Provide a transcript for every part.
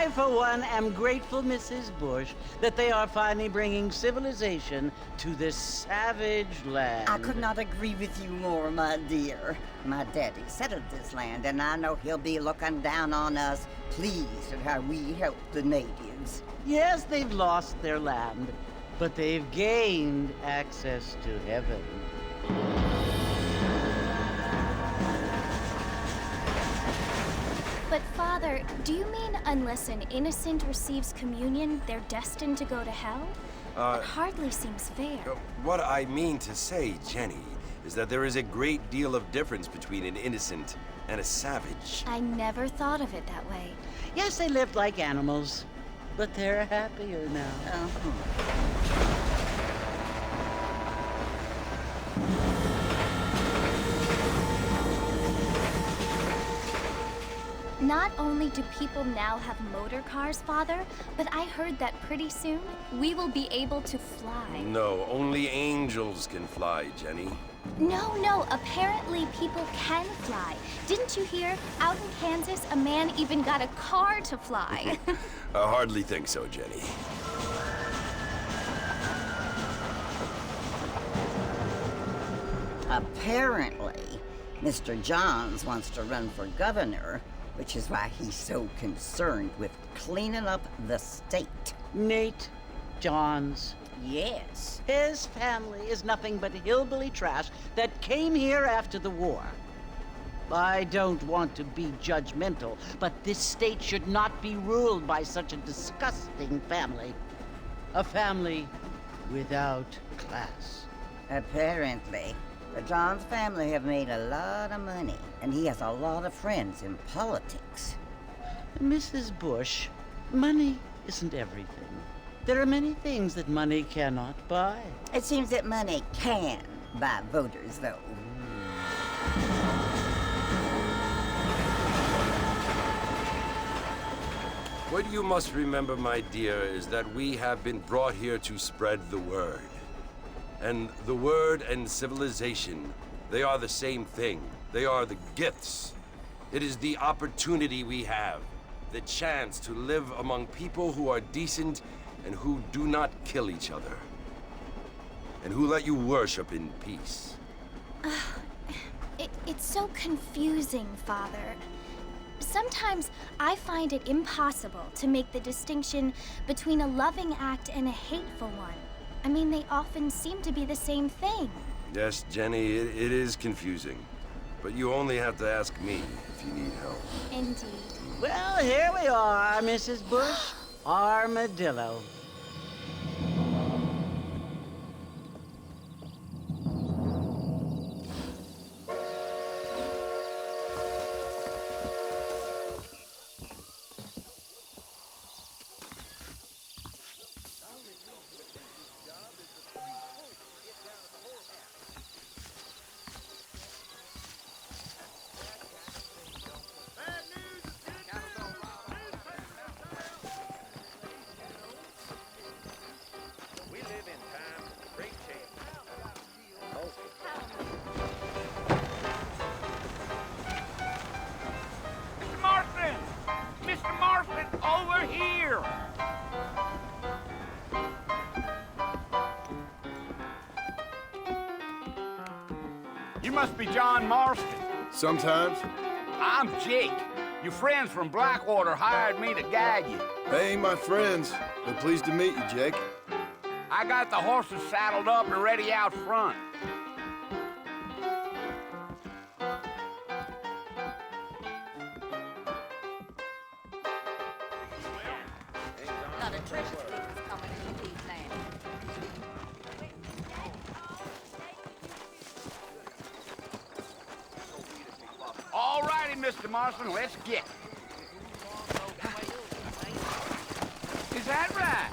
I, for one, am grateful, Mrs. Bush, that they are finally bringing civilization to this savage land. I could not agree with you more, my dear. My daddy settled this land, and I know he'll be looking down on us, pleased at how we helped the natives. Yes, they've lost their land, but they've gained access to heaven. But Father, do you mean unless an innocent receives communion, they're destined to go to hell? That hardly seems fair. What I mean to say, Jenny, is that there is a great deal of difference between an innocent and a savage. I never thought of it that way. Yes, they lived like animals, but they're happier now. Not only do people now have motor cars, Father, but I heard that pretty soon we will be able to fly. No, only angels can fly, Jenny. No, apparently people can fly. Didn't you hear? Out in Kansas, a man even got a car to fly. I hardly think so, Jenny. Apparently, Mr. Johns wants to run for governor, which is why he's so concerned with cleaning up the state. Nate Johns. Yes. His family is nothing but hillbilly trash that came here after the war. I don't want to be judgmental, but this state should not be ruled by such a disgusting family. A family without class. Apparently. The Johns family have made a lot of money, and he has a lot of friends in politics. Mrs. Bush, money isn't everything. There are many things that money cannot buy. It seems that money can buy voters, though. What you must remember, my dear, is that we have been brought here to spread the word. And the word and civilization, they are the same thing. They are the gifts. It is the opportunity we have, the chance to live among people who are decent and who do not kill each other, and who let you worship in peace. It's so confusing, Father. Sometimes I find it impossible to make the distinction between a loving act and a hateful one. I mean, they often seem to be the same thing. Yes, Jenny, it is confusing. But you only have to ask me if you need help. Indeed. Well, here we are, Mrs. Bush. Armadillo. Mr. Marston, over here! You must be John Marston. Sometimes. I'm Jake. Your friends from Blackwater hired me to guide you. They ain't my friends, but pleased to meet you, Jake. I got the horses saddled up and ready out front. All righty, Mr. Marston, let's get. Is that right?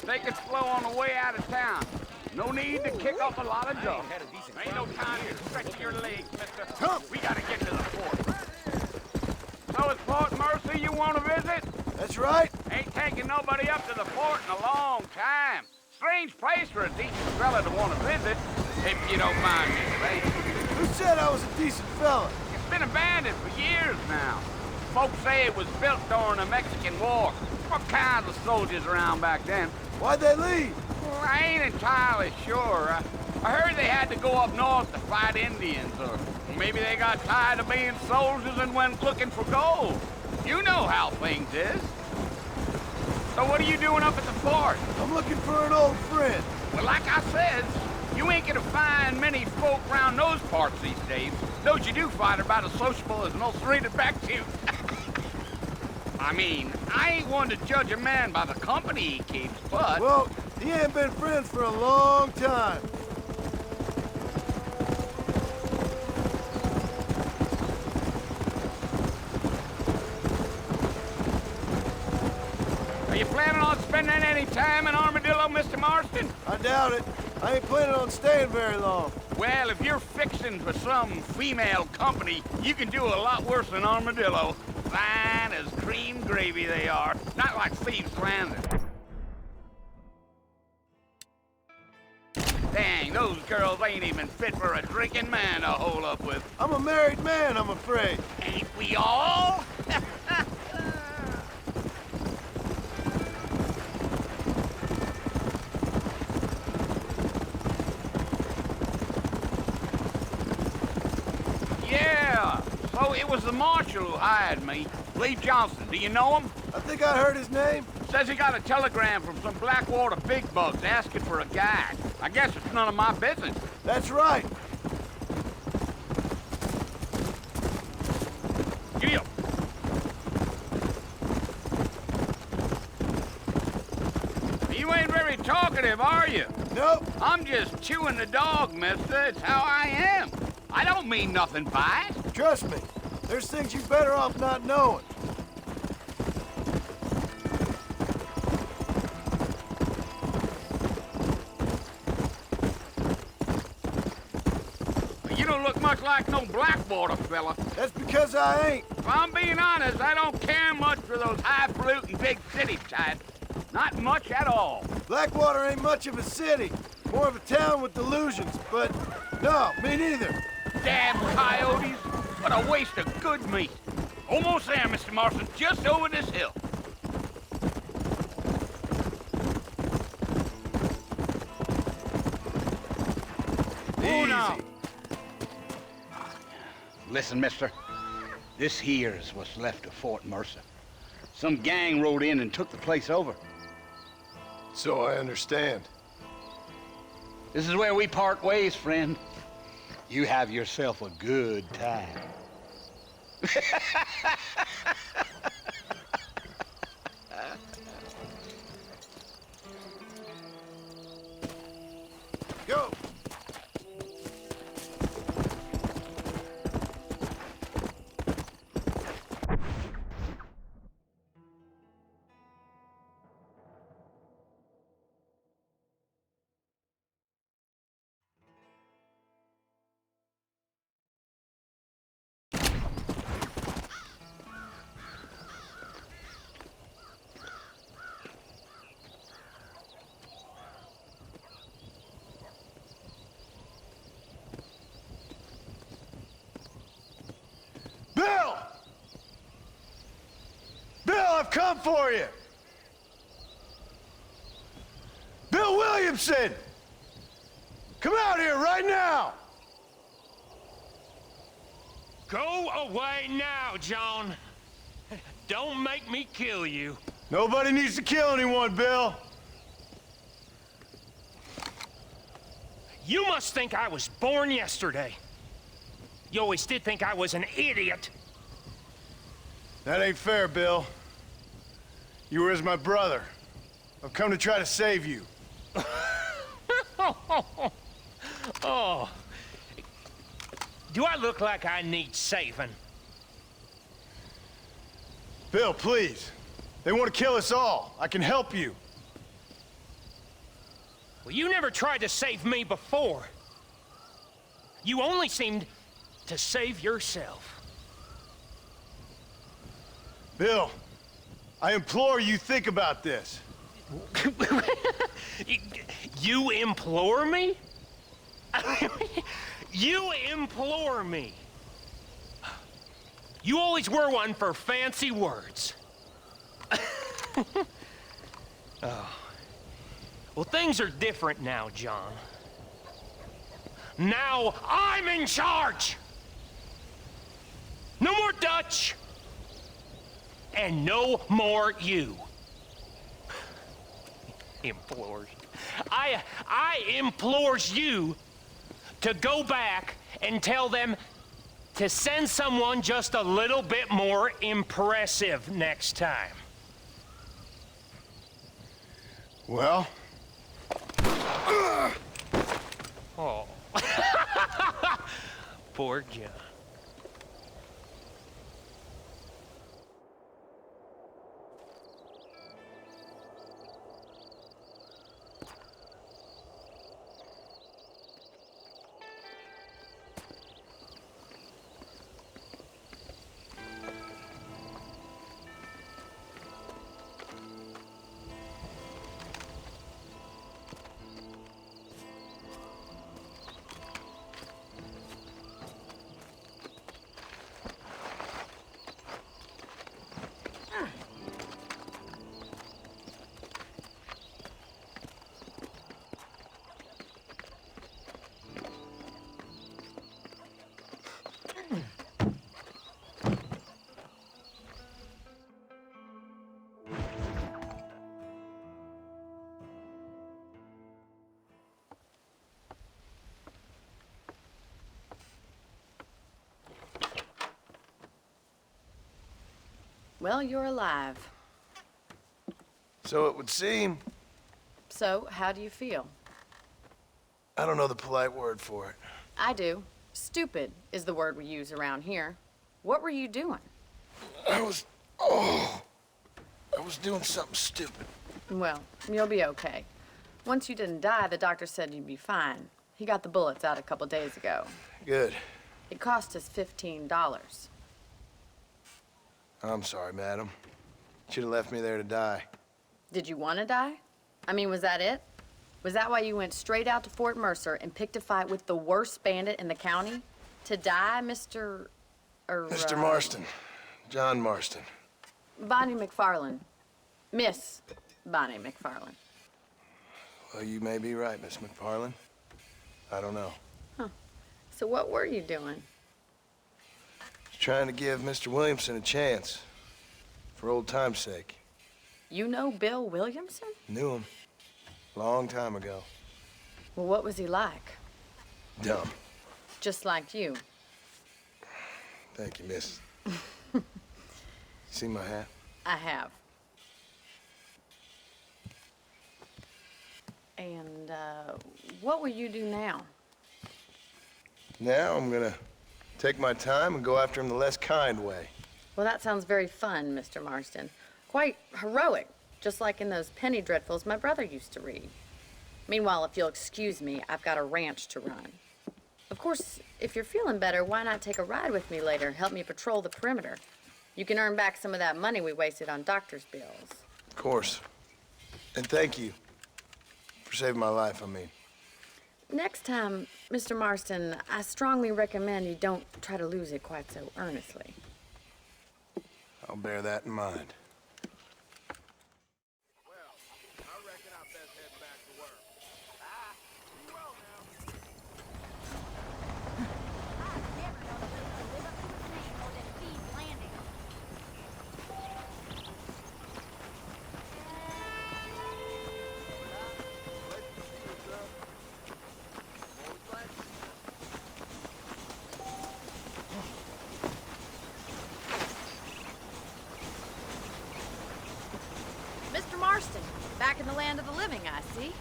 Take it slow on the way out of town. No need to kick up a lot of dust. Ain't no time to stretch your legs, mister. We gotta get to the fort. So it's Fort Mercy you want to visit? That's right. Ain't taking nobody up to the fort in a long time. Strange place for a decent fella to want to visit, if you don't mind me saying. Who said I was a decent fella? It's been abandoned for years now. Folks say it was built during the Mexican War. What kinds of soldiers around back then? Why'd they leave? Well, I ain't entirely sure. I heard they had to go up north to fight Indians, or maybe they got tired of being soldiers and went looking for gold. You know how things is. So what are you doing up at the fort? I'm looking for an old friend. Well, like I said, you ain't gonna find many folk around those parts these days. Those you do find are about as sociable as an ulcerated back tooth. I mean, I ain't one to judge a man by the company he keeps, but... Well, he ain't been friends for a long time. Are you planning on spending any time in Armadillo, Mr. Marston? I doubt it. I ain't planning on staying very long. Well, if you're fixing for some female company, you can do a lot worse than Armadillo. Fine as cream gravy they are. Not like Thieves' Landing. Dang, those girls ain't even fit for a drinking man to hole up with. I'm a married man, I'm afraid. Ain't we all? Yeah, so it was the marshal who hired me. Lee Johnson, do you know him? I think I heard his name. Says he got a telegram from some Blackwater big bugs asking for a guide. I guess it's none of my business. That's right. Giddy up. You ain't very talkative, are you? Nope. I'm just chewing the dog, mister. It's how I am. I don't mean nothing by it. Trust me. There's things you better off not knowing. You don't look much like no Blackwater fella. That's because I ain't. If I'm being honest, I don't care much for those highfalutin big city types. Not much at all. Blackwater ain't much of a city. More of a town with delusions, but no, me neither. Damn coyotes! What a waste of good meat. Almost there, Mr. Marston. Just over this hill. Oh, no. Listen, mister. This here is what's left of Fort Mercer. Some gang rode in and took the place over. So I understand. This is where we part ways, friend. You have yourself a good time. Go! Bill! Bill, I've come for you! Bill Williamson! Come out here right now! Go away now, John. Don't make me kill you. Nobody needs to kill anyone, Bill. You must think I was born yesterday. You always did think I was an idiot. That ain't fair, Bill. You were as my brother. I've come to try to save you. Oh. Do I look like I need saving? Bill, please. They want to kill us all. I can help you. Well, you never tried to save me before. You only seemed to save yourself. Bill, I implore you think about this. You implore me? You implore me? You always were one for fancy words. Oh. Well, things are different now, John. Now I'm in charge! No more Dutch! And no more you. Implores. I implores you to go back and tell them to send someone just a little bit more impressive next time. Well? Oh. Poor John. Well, you're alive. So it would seem. So, how do you feel? I don't know the polite word for it. I do. Stupid is the word we use around here. What were you doing? I was doing something stupid. Well, you'll be okay. Once you didn't die, the doctor said you'd be fine. He got the bullets out a couple days ago. Good. It cost us $15. I'm sorry, madam. Should have left me there to die. Did you want to die? I mean, was that it? Was that why you went straight out to Fort Mercer and picked a fight with the worst bandit in the county? To die, Mr. Mr. Marston. John Marston. Bonnie McFarland. Miss Bonnie McFarland. Well, you may be right, Miss McFarland. I don't know. So what were you doing? Just trying to give Mr. Williamson a chance. For old time's sake. You know Bill Williamson? Knew him. Long time ago. Well, what was he like? Dumb. Just like you. Thank you, miss. See my hat? I have. And, what will you do now? Now I'm gonna take my time and go after him the less kind way. Well, that sounds very fun, Mr. Marston. Quite heroic, just like in those penny dreadfuls my brother used to read. Meanwhile, if you'll excuse me, I've got a ranch to run. Of course, if you're feeling better, why not take a ride with me later? Help me patrol the perimeter. You can earn back some of that money we wasted on doctor's bills. Of course. And thank you for saving my life, I mean. Next time, Mr. Marston, I strongly recommend you don't try to lose it quite so earnestly. I'll bear that in mind. Mr. Marston, back in the land of the living, I see.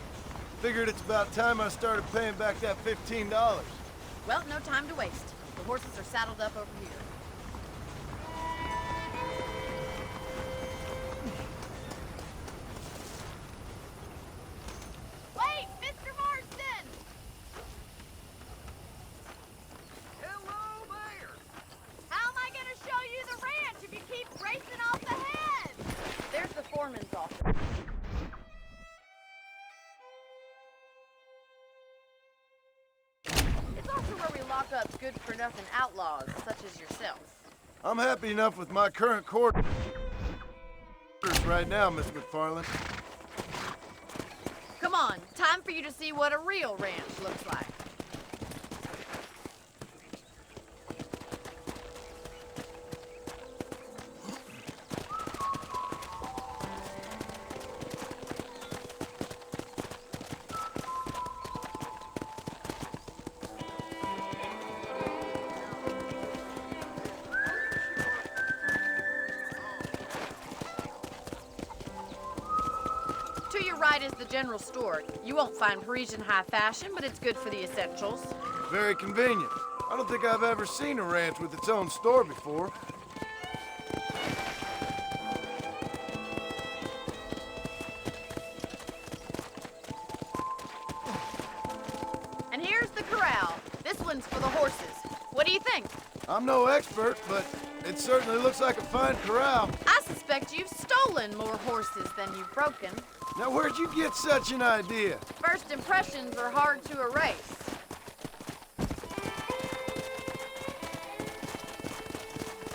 Figured it's about time I started paying back that $15. Well, no time to waste. The horses are saddled up over here. Wait, Mr. Marston! Hello there! How am I gonna show you the ranch if you keep racing off ahead? There's the foreman's office. It's also where we lock up good-for-nothing outlaws such as yourself. I'm happy enough with my current quarters right now, Miss McFarland. Come on, time for you to see what a real ranch looks like. To your right is the general store. You won't find Parisian high fashion, but it's good for the essentials. Very convenient. I don't think I've ever seen a ranch with its own store before. And here's the corral. This one's for the horses. What do you think? I'm no expert, but it certainly looks like a fine corral. I suspect you've stolen more horses than you've broken. Now, where'd you get such an idea? First impressions are hard to erase.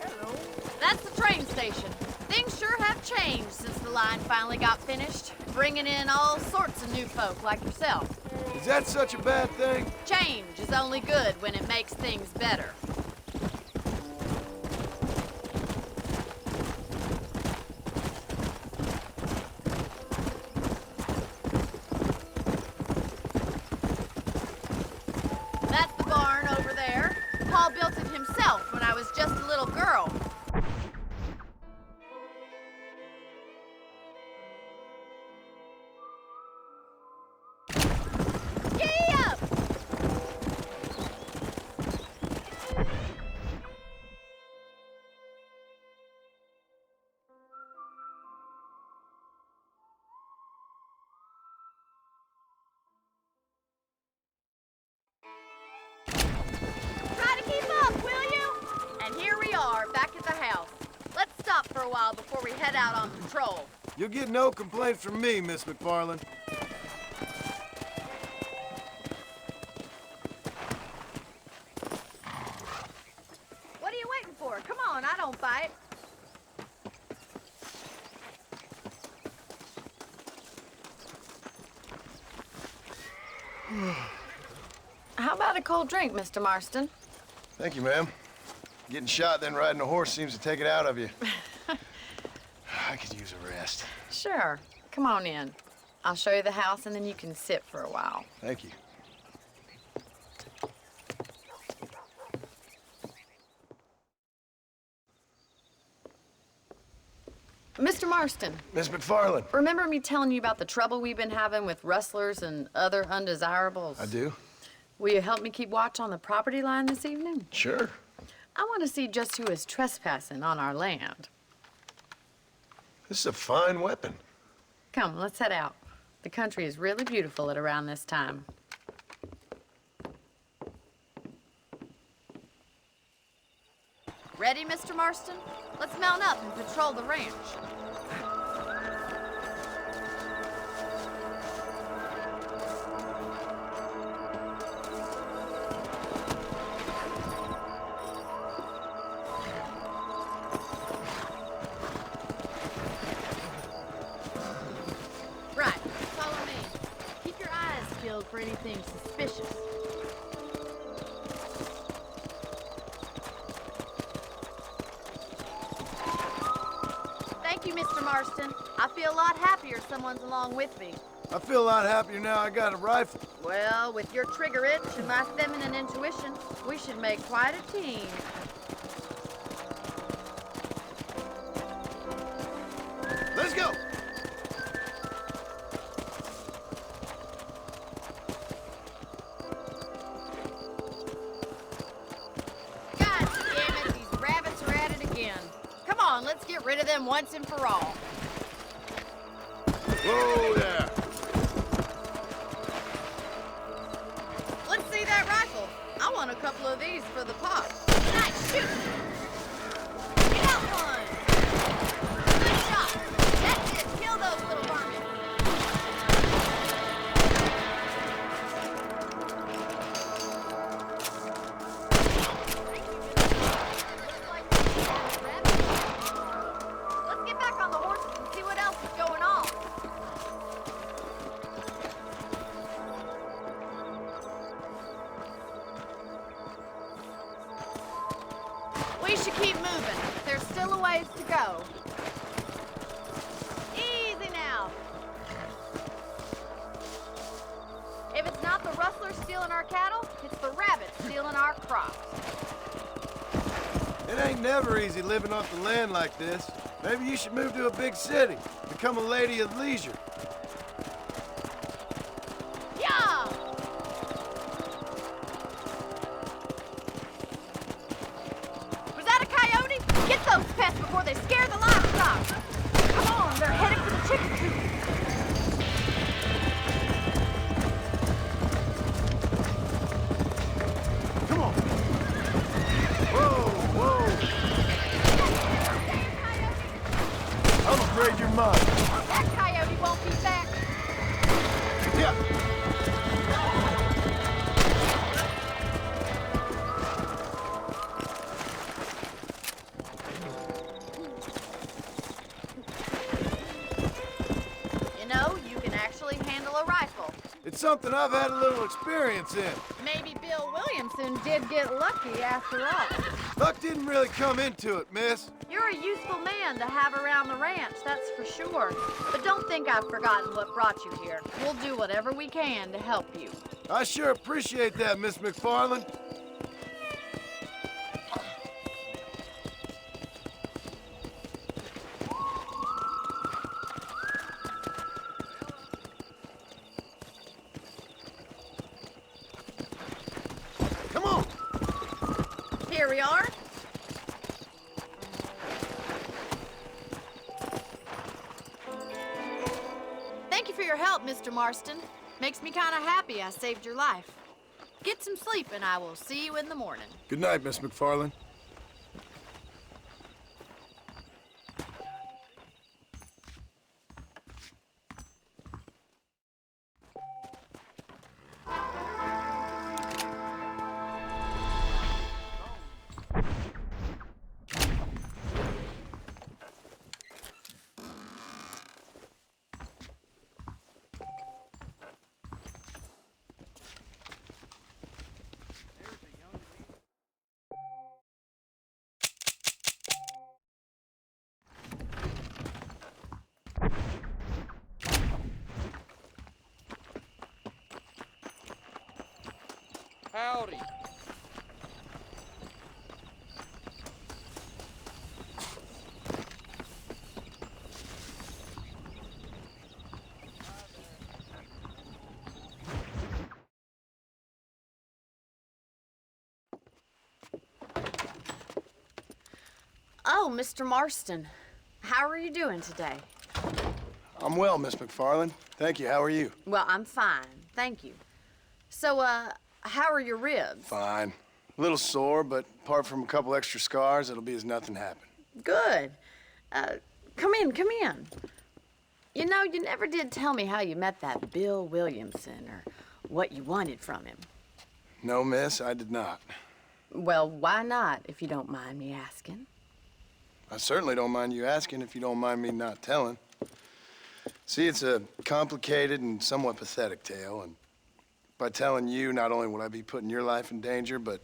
Hello. That's the train station. Things sure have changed since the line finally got finished, bringing in all sorts of new folk like yourself. Is that such a bad thing? Change is only good when it makes things better. That's the barn over there. Paul built it himself when I was just a little girl. Giddy up! Try to keep up, will you? And here we are, back at the house. Let's stop for a while before we head out on patrol. You'll get no complaints from me, Miss McFarland. What are you waiting for? Come on, I don't bite. How about a cold drink, Mr. Marston? Thank you, ma'am. Getting shot, then riding a horse seems to take it out of you. I could use a rest. Sure. Come on in. I'll show you the house, and then you can sit for a while. Thank you. Mr. Marston, Miss McFarland. remember me telling you about the trouble we've been having with rustlers and other undesirables? I do? Will you help me keep watch on the property line this evening? Sure. I want to see just who is trespassing on our land. This is a fine weapon. Come, let's head out. The country is really beautiful at around this time. Ready, Mr. Marston? Let's mount up and patrol the ranch. Right, follow me. Keep your eyes peeled for anything suspicious. Thank you, Mr. Marston. I feel a lot happier someone's along with me. I feel a lot happier now I got a rifle. Well, with your trigger itch and my feminine intuition, we should make quite a team. Let's go! God damn it, these rabbits are at it again. Come on, let's get rid of them once and for all. Whoa there! Let's see that rifle. I want a couple of these for the pop. Nice shoot! Get out one! Good shot! That's it! Kill those little vermin! Looks like We should keep moving. There's still a ways to go. Easy now. If it's not the rustlers stealing our cattle, it's the rabbits stealing our crops. It ain't never easy living off the land like this. Maybe you should move to a big city. Become a lady of leisure. Yeah! Was that a coyote? Get those pests before they scare the livestock. Come on, they're headed for the chicken coop. Come on. Whoa, whoa. I'm afraid you're mine. That coyote won't be back. Yeah. You know, you can actually handle a rifle. It's something I've had a little experience in. Maybe Bill Williamson did get lucky after all. Luck didn't really come into it, miss. You're a useful man to have around the ranch, that's for sure. But don't think I've forgotten what brought you here. We'll do whatever we can to help you. I sure appreciate that, Miss McFarland. Come on. Here we are. Thank you for your help, Mr. Marston. Makes me kind of happy I saved your life. Get some sleep and I will see you in the morning. Good night, Miss McFarland. Howdy. Oh, Mr. Marston. How are you doing today? I'm well, Miss McFarland. Thank you. How are you? Well, I'm fine. Thank you. So, how are your ribs? Fine. A little sore, but apart from a couple extra scars, it'll be as nothing happened. Good. Come in, come in. You know, you never did tell me how you met that Bill Williamson or what you wanted from him. No, miss, I did not. Well, why not, if you don't mind me asking? I certainly don't mind you asking if you don't mind me not telling. See, it's a complicated and somewhat pathetic tale, and by telling you, not only would I be putting your life in danger, but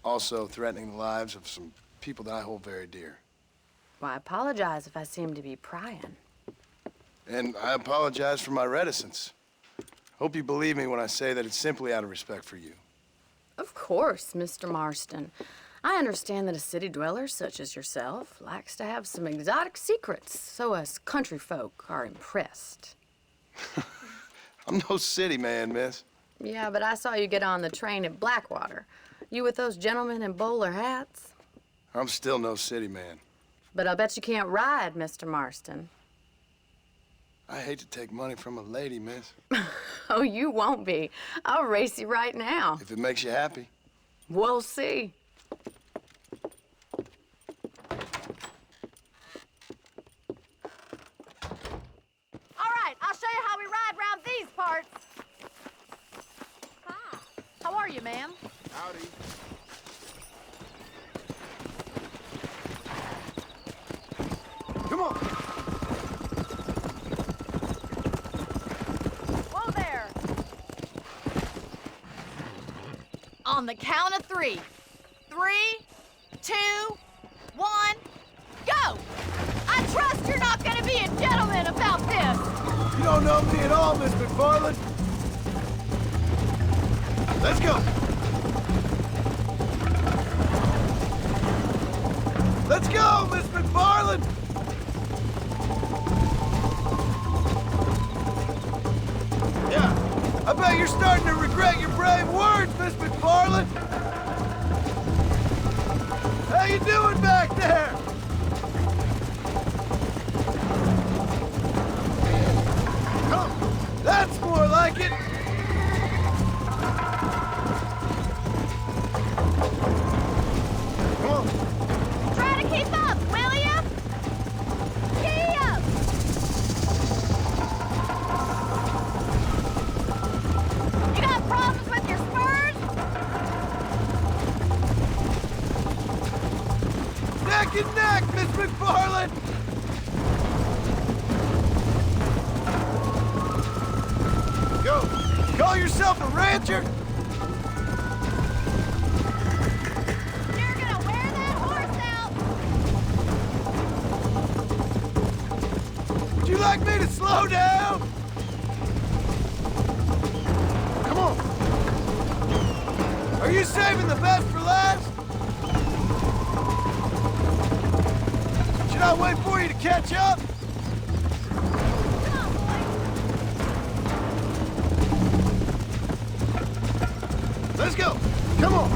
also threatening the lives of some people that I hold very dear. Well, I apologize if I seem to be prying. And I apologize for my reticence. Hope you believe me when I say that it's simply out of respect for you. Of course, Mr. Marston. I understand that a city dweller such as yourself likes to have some exotic secrets, so us country folk are impressed. I'm no city man, miss. Yeah, but I saw you get on the train at Blackwater. You with those gentlemen in bowler hats? I'm still no city man. But I'll bet you can't ride, Mr. Marston. I hate to take money from a lady, miss. Oh, you won't be. I'll race you right now. If it makes you happy. We'll see. All right, I'll show you how we ride round these parts. Hi. How are you, ma'am? Howdy. Come on. Whoa there. On the count of 3. 3, 2, saying about this? You don't know me at all, Miss McFarland. Let's go. Let's go, Miss McFarland. Yeah, I bet you're starting to regret your brave words, Miss McFarland. How you doing back there? Come, that's more like it. Come on. Try to keep up, will ya? Giddy up! You got problems with your spurs? Neck and neck, Miss McFarland! Go! Call yourself a rancher? You're gonna wear that horse out! Would you like me to slow down? Come on! Are you saving the best for last? Should I wait for you to catch up? Come on, boy! Let's go! Come on!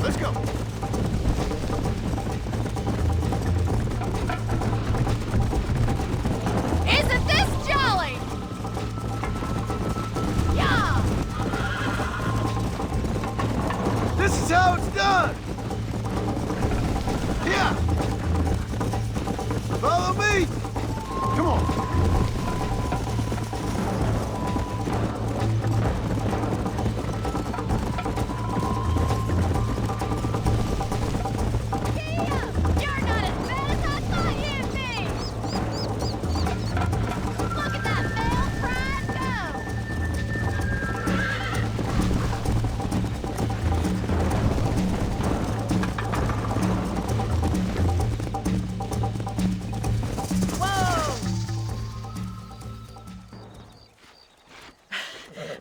Let's go! Isn't this jolly? Yeah! This is how it's done! Yeah! Follow me! Come on! You're not as bad as I thought you'd be! Look at that male pride go!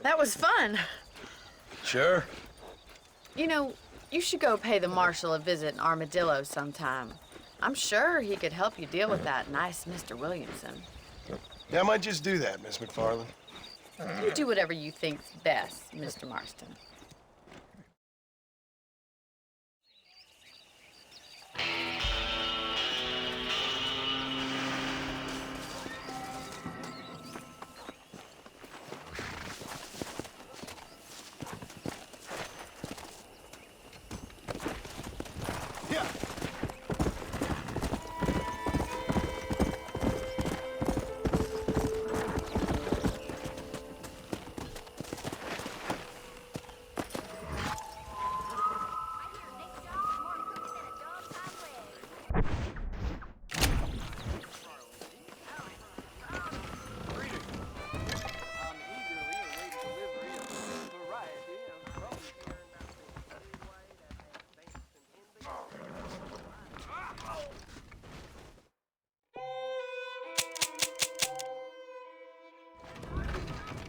That was fun. Sure. You know, you should go pay the marshal a visit in Armadillo sometime. I'm sure he could help you deal with that nice Mr. Williamson. Yeah, I might just do that, Miss McFarland. You do whatever you think's best, Mr. Marston.